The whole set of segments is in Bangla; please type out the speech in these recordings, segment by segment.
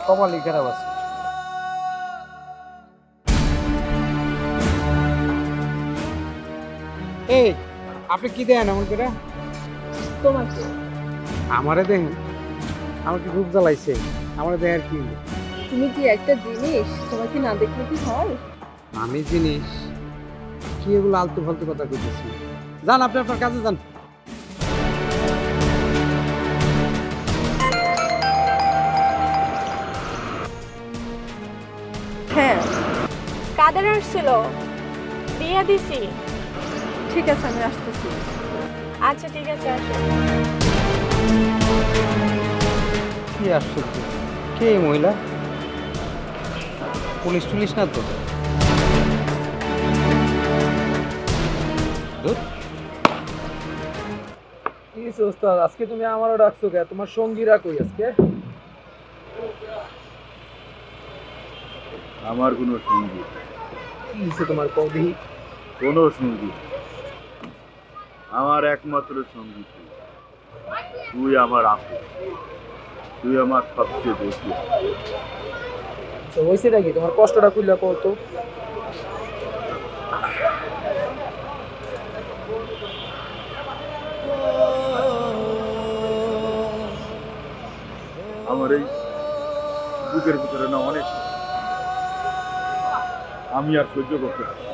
কপালই খারাপ আছে। এই আপনি কি দেন এমন করে? তোমাকে আমারে দেখেন, আমার কি রূপ জ্বালাইছে? আমারে দেখেন কি? তুমি কি একটা জিনিস, তোমাকে না দেখলে কি হয়? আমি জিনিস কি এগুলো আলতু ফালতু কথা কইতেছি? যান আপনি আপনার কাজে যান। হ্যাঁ, কাদের আসছিল? দিয়ে দিছি। ঠিক আছে, আমি আসতেছি। আচ্ছা ঠিক আছে, আসো। কি আশ্চর্য, কে এই মহিলা? পুলিশ টুলিশ না তো? ধুর। কি ওস্তাদ, আজকে তুমি আমারও ডাকছো কে? তোমার সঙ্গীরা কই আজকে? আমার কোনো সঙ্গী কি হইছে তোমার কবি? কোনো সঙ্গী, আমার একমাত্র সঙ্গী তুই। তুই আমার আপন, তুই আমার সবচেয়ে বেশি। তো হইছে নাকি? তোমার কষ্টটা কইলা কত? আমার এই বুকের ভিতরে না অনেক, আমি আর সহ্য করতে পারি না।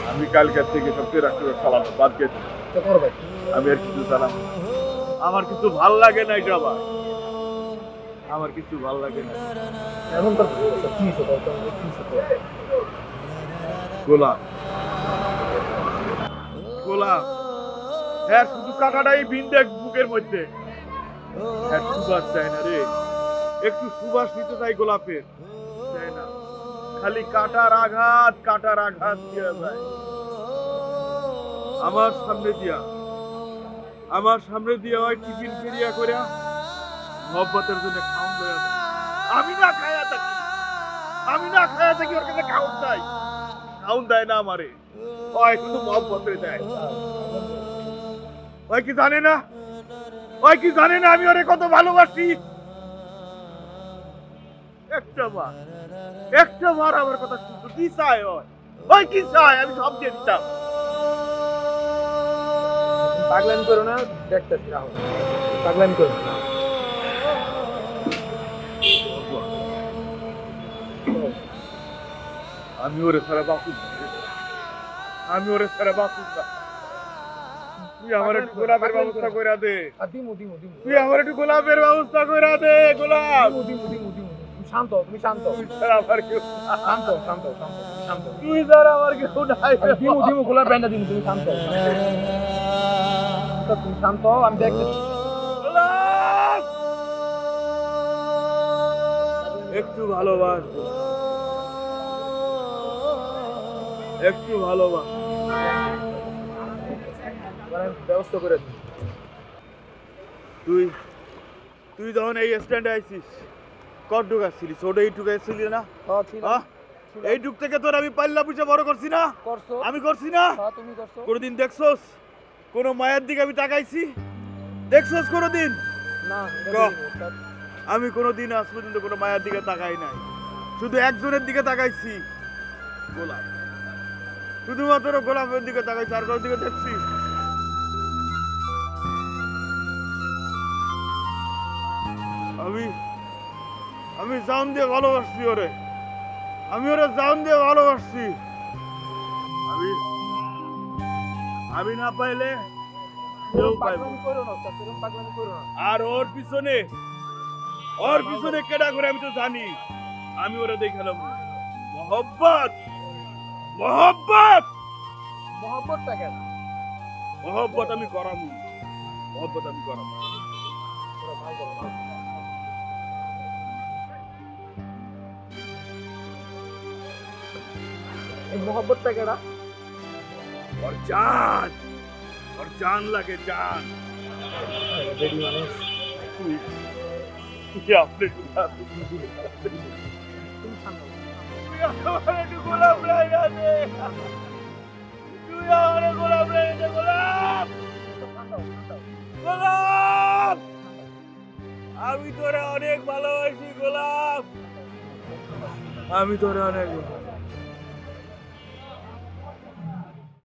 আমি কালকের থেকে সবচেয়ে রাখতে চালানো বাদ গেছি। তো করবে আমি আর কিছু চালাম, আমার কিছু ভাল লাগে না। এটা আমার কিছু ভাল লাগে না। এমন তো কি হইছে বলতো? কি হইছে? গোলাপ, গোলাপ, হ্যাঁ শুধু কাটাটাই বিন দেখ বুকের মধ্যে। হ্যাঁ সুবাস চায় না রে, একটু সুবাস নিতে চাই গোলাপের, চায় না। খালি কাটার আঘাত দিয়ে যায় আমার সামনে দিয়া হয় টিফিন ফিরিয়া করিয়া মহব্বতের জন্য খাওন লইয়া যায়। আমি না খায়া থাকি ওর কাছে খাউন দেয় না আমারে। ওই শুধু মহব্বতে দেয়। ওই কি জানে না আমি ওরে কত ভালোবাসি? একটা বার আমার কথা শুনতো। কি চায় ওই কি চায়? আমি সব দিয়ে দিতাম। পাগলামি করো না, দেখতেছি রাহুল। পাগলামি করো না। আমি ওরে ছাড়া বাঁচুন না। তুই আমার একটু গোলাপের ব্যবস্থা কইরা দে। দিমু। তুই আমার একটু গোলাপের ব্যবস্থা কইরা দে। গোলাপ, দিমু। তুমি শান্ত। আমার কেউ শান্ত। তুই যারা আমার কেউ নাই। দিমু গোলাপ ব্যান্ডা দিমু, তুমি শান্ত। তুমি শান্ত, আমি দেখতেছি। গোলাপ, একটু ভালোবাস, ব্যবস্থা করে দিই। তুই যখন এই স্ট্যান্ডে আইছিস কত ঢুকাচ্ছিলি? ছোট এই ঢুকাচ্ছিলি না? এই ঢুক থেকে তোর আমি পাল্লা পুষে বড় করছি না? আমি করছি না? কোনোদিন দেখছস কোন মায়ের দিকে আমি তাকাইছি? দেখছস কোনোদিন? আমি কোনোদিন আজ পর্যন্ত কোনো মায়ের দিকে তাকাই নাই, শুধু একজনের দিকে তাকাইছি, গোলাপ। শুধুমাত্র গোলাপের দিকে তাকাইছি, আর কারোর দিকে দেখছি? আমি জান দিয়ে ভালোবাসছি ওরে, জান দিয়ে ভালোবাসছি। আমি না পাইলে কেউ পাইবে। আর ওর পিছনে কেডা করে আমি তো জানি। আমি ওরে দেখালাম মহব্বত আমি করামু। এই মহব্বতটা কেডা? ওর জান লাগে, জান। বেডি মানুষ। আমি তোরে অনেক ভালোবাসি গোলাপ, আমি তোরে অনেক